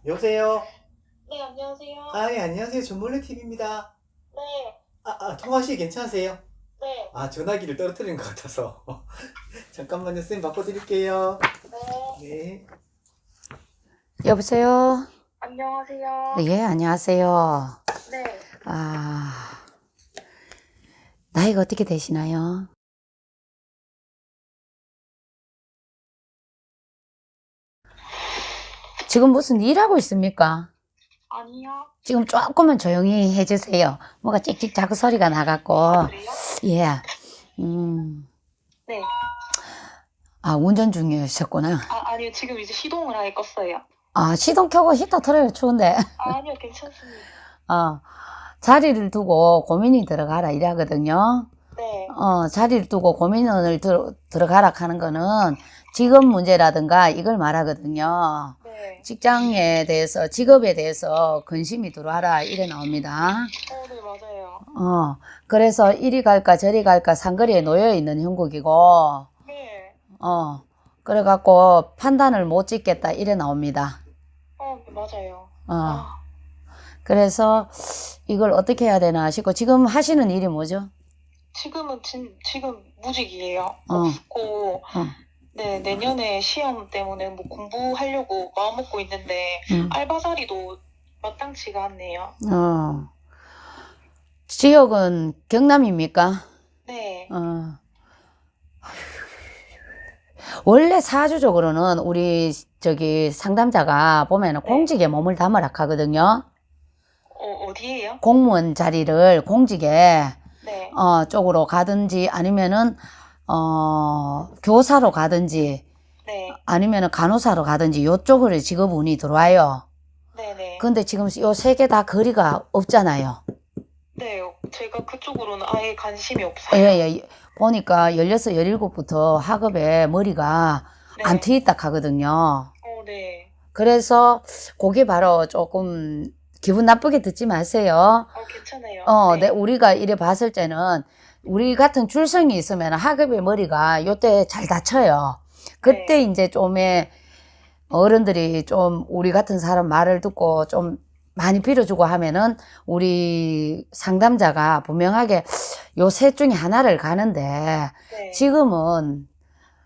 여보세요? 네, 안녕하세요. 예, 안녕하세요. 전몰래 TV입니다. 네, 통화하시기 괜찮으세요? 네, 전화기를 떨어뜨리는 것 같아서. 잠깐만요, 쌤 바꿔드릴게요. 네. 네. 여보세요? 안녕하세요. 예, 안녕하세요. 네, 아, 나이가 어떻게 되시나요? 지금 무슨 일하고 있습니까? 아니요. 지금 조금만 조용히 해주세요. 뭐가 찍찍 자꾸 소리가 나갖고. 그래요? 예. 음, 네. 운전 중이셨구나. 아니요. 지금 이제 시동을 아예 껐어요. 시동 켜고 히터 틀어요, 추운데. 아니요, 괜찮습니다. 자리를 두고 고민이 들어가라, 이러거든요. 네, 자리를 두고 고민을 들어가라 하는 거는 직업 문제라든가 이걸 말하거든요. 네. 직장에 대해서, 직업에 대해서 근심이 들어와라, 이래 나옵니다. 네, 맞아요. 그래서 이리 갈까 저리 갈까 상거리에 놓여 있는 형국이고, 네. 그래갖고 판단을 못 짓겠다, 이래 나옵니다. 네, 맞아요. 그래서 이걸 어떻게 해야 되나 싶고, 지금 하시는 일이 뭐죠? 지금 무직이에요. 어. 없고, 네, 내년에 시험 때문에 뭐 공부하려고 마음 먹고 있는데, 알바 자리도 마땅치가 않네요. 지역은 경남입니까? 네, 원래 사주적으로는 우리 상담자가 보면은 네. 공직에 몸을 담으라 하거든요. 어디에요? 공무원 자리를 공직에 네, 쪽으로 가든지 아니면은 교사로 가든지 네, 아니면은 간호사로 가든지 요쪽으로 직업운이 들어와요. 네네. 근데 지금 요 세 개 다 거리가 없잖아요. 네, 제가 그쪽으로는 아예 관심이 없어요. 예. 보니까 16, 17부터 학업에 머리가 네. 안 트있다 하거든요. 네. 그래서 그게 바로 조금 기분 나쁘게 듣지 마세요. 괜찮아요. 네. 우리가 이래 봤을 때는 우리 같은 줄성이 있으면 학업의 머리가 요때 잘 다쳐요. 그때 네. 이제 좀의 어른들이 좀 우리 같은 사람 말을 듣고 좀 많이 빌어주고 하면은 우리 상담자가 분명하게 요 셋 중에 하나를 가는데 네. 지금은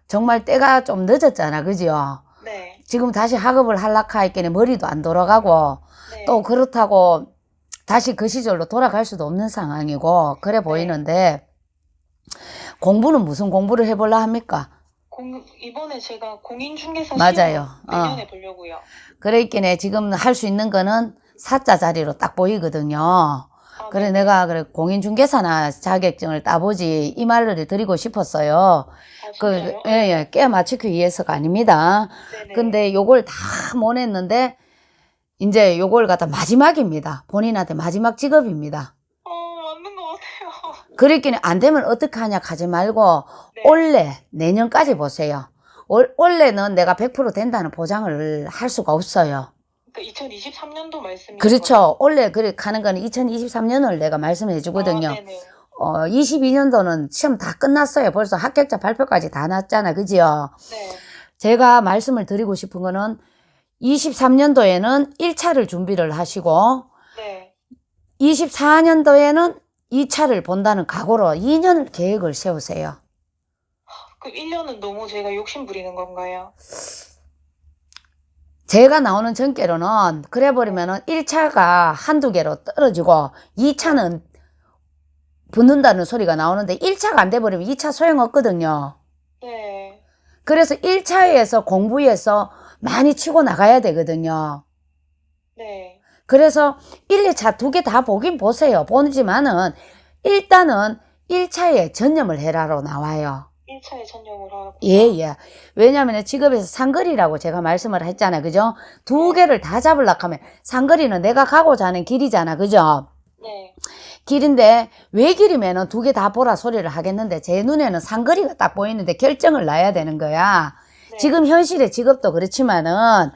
정말 때가 좀 늦었잖아, 그죠? 네. 지금 다시 학업을 하려고 하니까 머리도 안 돌아가고 네. 또 그렇다고 다시 그 시절로 돌아갈 수도 없는 상황이고 그래 보이는데 공부는 무슨 공부를 해볼라 합니까? 이번에 제가 공인중개사 맞아요. 시험 내년에 보려고요. 그러니까 지금 할 수 있는 거는 사자 자리로 딱 보이거든요. 그래 네. 내가 공인중개사나 자격증을 따보지 이 말을 드리고 싶었어요. 진짜요? 예, 깨 맞추기 위해서가 아닙니다. 네네. 근데 요걸 다 못 했는데 이제 요걸 갖다 마지막입니다. 본인한테 마지막 직업입니다. 맞는 것 같아요. 그랬기는 안 되면 어떡하냐 하지 말고 네. 올해 내년까지 보세요. 올해는 내가 100% 된다는 보장을 할 수가 없어요. 그러니까 2023년도 말씀이신 그렇죠. 원래 그래 가는 거는 2023년을 내가 말씀해 주거든요. 네네. 22년도는 시험 다 끝났어요. 벌써 합격자 발표까지 다 났잖아. 그지요? 네. 제가 말씀을 드리고 싶은 거는 23년도에는 1차를 준비를 하시고 네. 24년도에는 2차를 본다는 각오로 2년을 계획을 세우세요. 그 1년은 너무 제가 욕심 부리는 건가요? 제가 나오는 전개로는 그래 버리면은 1차가 한두 개로 떨어지고 2차는 붙는다는 소리가 나오는데 1차가 안 돼 버리면 2차 소용없거든요. 네. 그래서 1차에서 공부해서 많이 치고 나가야 되거든요. 네. 그래서 1, 2차 두 개 다 보긴 보세요. 보지만은 일단은 1차에 전념을 해라로 나와요. 1차에 전념을 하고. 예. 왜냐하면 직업에서 상거리라고 제가 말씀을 했잖아요. 그죠? 두 개를 다 잡으려고 하면 상거리는 내가 가고자 하는 길이잖아. 그죠? 네. 길인데 왜 길이면은 두 개 다 보라 소리를 하겠는데 제 눈에는 상거리가 딱 보이는데 결정을 놔야 되는 거야. 네. 지금 현실의 직업도 그렇지만은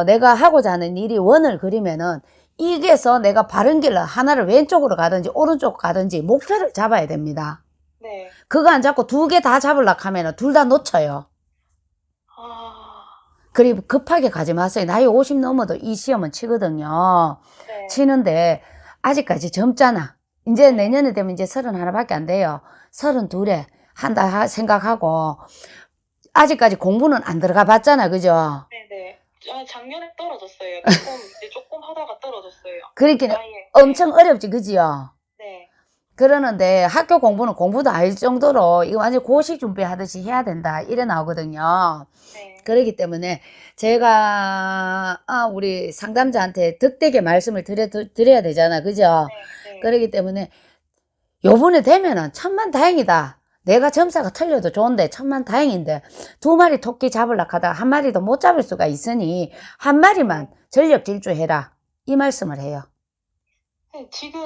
내가 하고자 하는 일이 원을 그리면은 이게서 내가 바른 길로 하나를 왼쪽으로 가든지 오른쪽으로 가든지 목표를 잡아야 됩니다. 네. 그거 안 잡고 두 개 다 잡으려고 하면은 둘 다 놓쳐요. 그리고 급하게 가지 마세요. 나이 50 넘어도 이 시험은 치거든요. 네. 치는데 아직까지 젊잖아. 이제 내년에 되면 이제 31밖에 안 돼요. 32에 한다 생각하고 아직까지 공부는 안 들어가 봤잖아. 그죠? 네네. 작년에 떨어졌어요. 조금 하다가 떨어졌어요. 그러니까 아예. 엄청 어렵지. 그지요? 네. 그러는데 학교 공부는 공부도 아닐 정도로 이거 완전 고시 준비하듯이 해야 된다. 이래 나오거든요. 네. 그렇기 때문에 제가 우리 상담자한테 득되게 말씀을 드려야 되잖아. 그죠? 네. 네. 그렇기 때문에 요번에 되면은 천만 다행이다. 내가 점수가 틀려도 좋은데 천만 다행인데 2마리 토끼 잡으려고 하다가 1마리도 못 잡을 수가 있으니 1마리만 전력 질주해라. 이 말씀을 해요. 네, 지금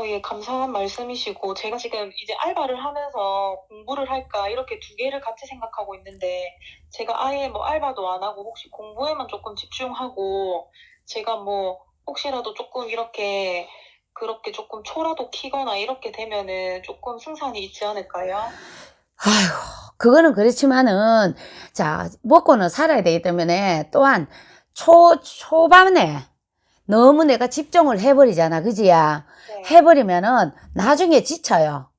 예, 감사한 말씀이시고 제가 지금 이제 알바를 하면서 공부를 할까 이렇게 두 개를 같이 생각하고 있는데 제가 아예 뭐 알바도 안 하고 혹시 공부에만 조금 집중하고 제가 뭐 혹시라도 조금 이렇게 그렇게 조금 초라도 키거나 이렇게 되면은 조금 승산이 있지 않을까요? 아이고, 그거는 그렇지만은, 자, 먹고는 살아야 되기 때문에, 또한, 초반에 너무 내가 집중을 해버리잖아. 그지야? 네. 해버리면은, 나중에 지쳐요.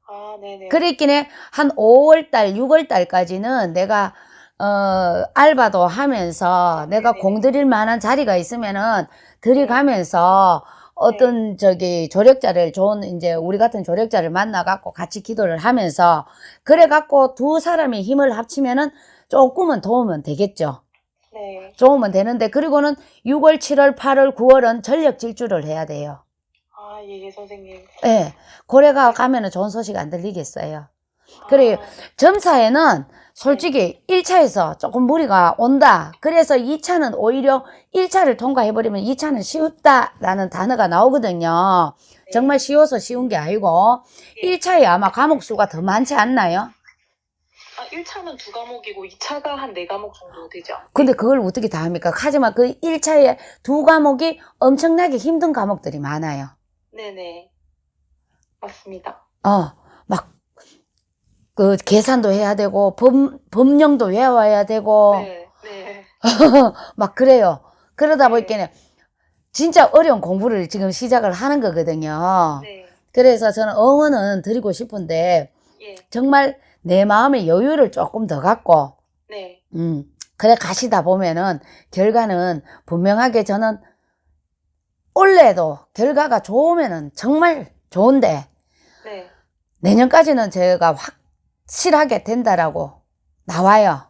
아, 네네. 그랬긴 해. 한 5월달, 6월달까지는 내가, 알바도 하면서, 내가 네네. 공들일 만한 자리가 있으면은, 들이가면서, 어떤, 조력자를, 좋은, 이제, 우리 같은 조력자를 만나갖고 같이 기도를 하면서, 그래갖고 두 사람이 힘을 합치면은, 조금은 도우면 되겠죠. 네. 도우면 되는데, 그리고는 6월, 7월, 8월, 9월은 전력 질주를 해야 돼요. 아, 예, 선생님. 예. 고래가 가면은 좋은 소식 안 들리겠어요. 그래, 점사에는 솔직히 1차에서 조금 무리가 온다. 그래서 2차는 오히려 1차를 통과해버리면 2차는 쉽다라는 단어가 나오거든요. 네. 정말 쉬워서 쉬운 게 아니고, 예. 1차에 아마 과목 수가 더 많지 않나요? 1차는 2과목이고 2차가 한 4과목 정도 되죠. 근데 그걸 어떻게 다 합니까? 하지만 그 1차에 2과목이 엄청나게 힘든 과목들이 많아요. 네네. 맞습니다. 막, 계산도 해야 되고, 법령도 외워야 되고, 네, 네. 막 그래요. 그러다 네. 보니까 진짜 어려운 공부를 지금 시작을 하는 거거든요. 네. 그래서 저는 응원은 드리고 싶은데, 예. 정말 내 마음의 여유를 조금 더 갖고, 네. 그래 가시다 보면은 결과는 분명하게 저는 올해도 결과가 좋으면은 정말 좋은데, 네. 내년까지는 제가 확실하게 된다라고 나와요.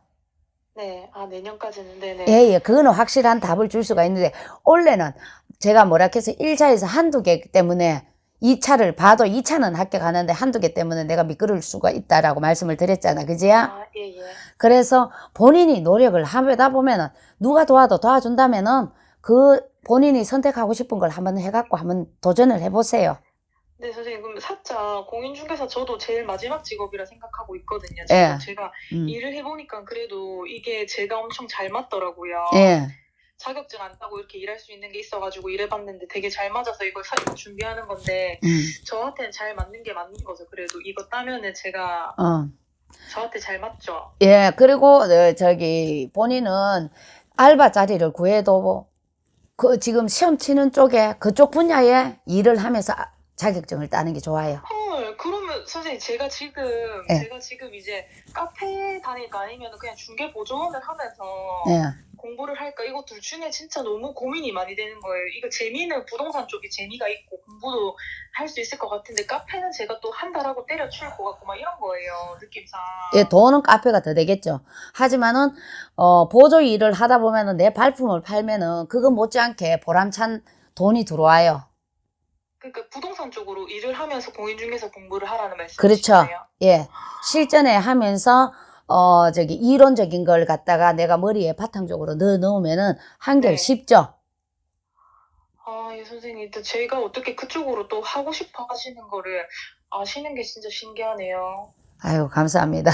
네. 내년까지는, 네네. 예, 그거는 확실한 답을 줄 수가 있는데, 원래는 제가 뭐라 해서 1차에서 한두 개 때문에 2차를 봐도 2차는 합격하는데 한두 개 때문에 내가 미끄러울 수가 있다라고 말씀을 드렸잖아. 그지야? 예, 예. 그래서 본인이 노력을 하다 보면은 누가 도와준다면은 그 본인이 선택하고 싶은 걸 한번 해갖고 한번 도전을 해보세요. 네, 선생님, 그럼 살짝 공인중개사 저도 제일 마지막 직업이라 생각하고 있거든요. 예. 제가 음. 일을 해보니까 그래도 이게 제가 엄청 잘 맞더라고요. 예. 자격증 안 따고 이렇게 일할 수 있는 게 있어가지고 일해봤는데 되게 잘 맞아서 이걸 준비하는 건데 저한테는 잘 맞는 게 맞는 거죠. 그래도 이거 따면은 제가 저한테 잘 맞죠. 예, 그리고 본인은 알바 자리를 구해도 지금 시험 치는 쪽에 그쪽 분야에 일을 하면서 자격증을 따는 게 좋아요. 헐, 그러면 선생님 제가 지금 이제 카페 다닐까 아니면 그냥 중개 보조원을 하면서 예. 공부를 할까 이거 둘 중에 진짜 너무 고민이 많이 되는 거예요. 이거 재미는 부동산 쪽이 재미가 있고 공부도 할 수 있을 것 같은데 카페는 제가 또 한 달하고 때려칠 것 같고 막 이런 거예요. 느낌상. 예, 돈은 카페가 더 되겠죠. 하지만은 보조 일을 하다 보면은 내 발품을 팔면은 그거 못지않게 보람찬 돈이 들어와요. 그러니까 부동산 쪽으로 일을 하면서 공인중개사 공부를 하라는 그렇죠. 말씀이시네요. 예. 실전에 하면서 이론적인 걸 갖다가 내가 머리에 바탕적으로 넣으면은 한결 네. 쉽죠. 예, 선생님. 제가 어떻게 그쪽으로 또 하고 싶어 하시는 거를 아시는 게 진짜 신기하네요. 아유, 감사합니다.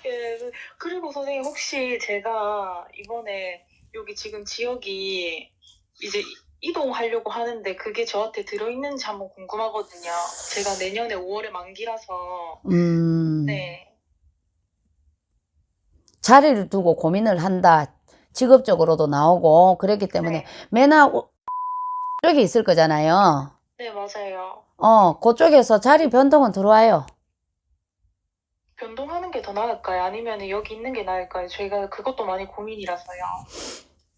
예, 그리고 선생님 혹시 제가 이번에 여기 지금 지역이 이제 이동하려고 하는데 그게 저한테 들어있는지 한번 궁금하거든요. 제가 내년에 5월에 만기라서. 네. 자리를 두고 고민을 한다. 직업적으로도 나오고 그랬기 때문에 네. 매나 쪽이 있을 거잖아요. 네, 맞아요. 그쪽에서 자리 변동은 들어와요. 변동하는 게 더 나을까요? 아니면 여기 있는 게 나을까요? 저희가 그것도 많이 고민이라서요.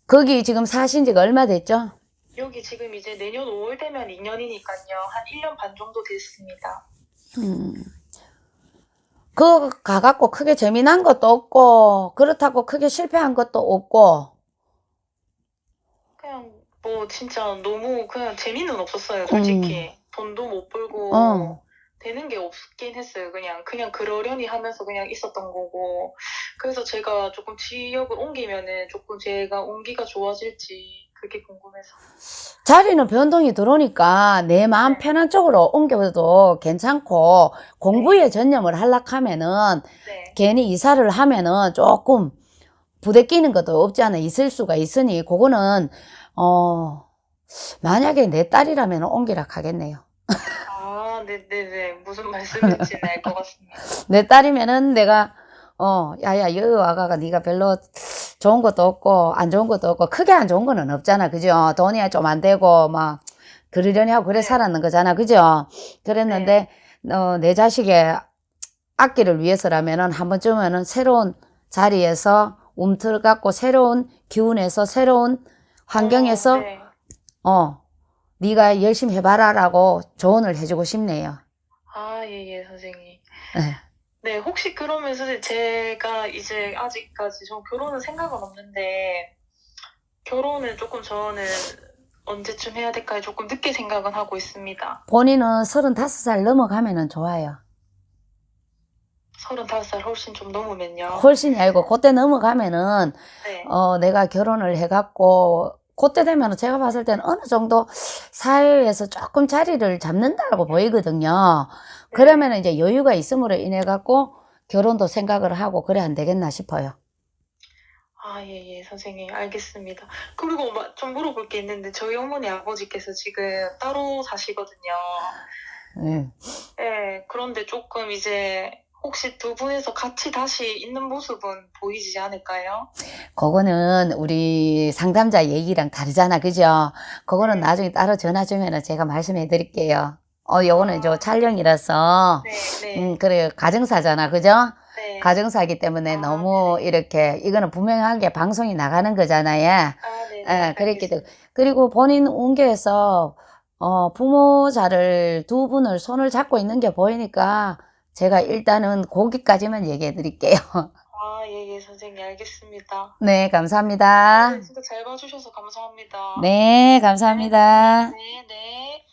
거기 지금 사신 지가 얼마 됐죠? 여기 지금 이제 내년 5월 되면 2년이니까요. 한 1년 반 정도 됐습니다. 그거 가갖고 크게 재미난 것도 없고, 그렇다고 크게 실패한 것도 없고, 그냥 뭐 진짜 너무 그냥 재미는 없었어요, 솔직히. 돈도 못 벌고 어. 되는 게 없긴 했어요. 그냥 그러려니 하면서 그냥 있었던 거고. 그래서 제가 조금 지역을 옮기면은 조금 제가 옮기가 좋아질지 그게 궁금해서. 자리는 변동이 들어오니까 내 마음 네. 편한 쪽으로 옮겨도 괜찮고, 공부에 전념을 하려고 하면은, 네. 괜히 이사를 하면은 조금 부대 끼는 것도 없지 않아 있을 수가 있으니, 그거는, 만약에 내 딸이라면 옮기라 하겠네요. 아, 네네네. 무슨 말씀인지는 알 것 같습니다. 내 딸이면은 내가 야야 여기 와가가 네가 별로 좋은 것도 없고 안 좋은 것도 없고 크게 안 좋은 거는 없잖아, 그죠? 돈이 좀 안 되고 막 그러려니 하고 그래 네. 살았는 거잖아, 그죠? 그랬는데 내 자식의 앞길을 위해서라면은 한 번쯤은 새로운 자리에서 움틀갖고 새로운 기운에서 새로운 환경에서 네. 네가 열심히 해봐라라고 조언을 해주고 싶네요. 아, 예, 선생님. 네. 네, 혹시 그러면 선생님 제가 이제 아직까지 전 결혼은 생각은 없는데 결혼을 조금 저는 언제쯤 해야 될까요? 조금 늦게 생각은 하고 있습니다. 본인은 35살 넘어가면은 좋아요. 35살 훨씬 좀 넘으면요. 훨씬이 아니고 그때 넘어가면은 네. 내가 결혼을 해갖고 그때 되면은 제가 봤을 때는 어느 정도 사회에서 조금 자리를 잡는다고 보이거든요. 그러면은 이제 여유가 있음으로 인해 갖고 결혼도 생각을 하고 그래 안 되겠나 싶어요. 아, 예, 선생님. 알겠습니다. 그리고 좀 물어볼 게 있는데 저희 어머니 아버지께서 지금 따로 사시거든요. 네. 네, 그런데 조금 이제 혹시 두 분에서 같이 다시 있는 모습은 보이지 않을까요? 그거는 우리 상담자 얘기랑 다르잖아, 그죠? 그거는 네. 나중에 따로 전화 주면은 제가 말씀해 드릴게요. 요거는 저 촬영이라서. 네. 그래요. 가정사잖아, 그죠? 네. 가정사기 때문에 아, 너무 이렇게, 이거는 분명하게 방송이 나가는 거잖아요. 아, 네. 그랬기 때문에. 그리고 본인 운계에서, 부모 자를 두 분을 손을 잡고 있는 게 보이니까 제가 일단은 거기까지만 얘기해 드릴게요. 아, 예, 선생님. 알겠습니다. 네, 감사합니다. 네, 진짜 잘 봐주셔서 감사합니다. 네, 감사합니다. 네.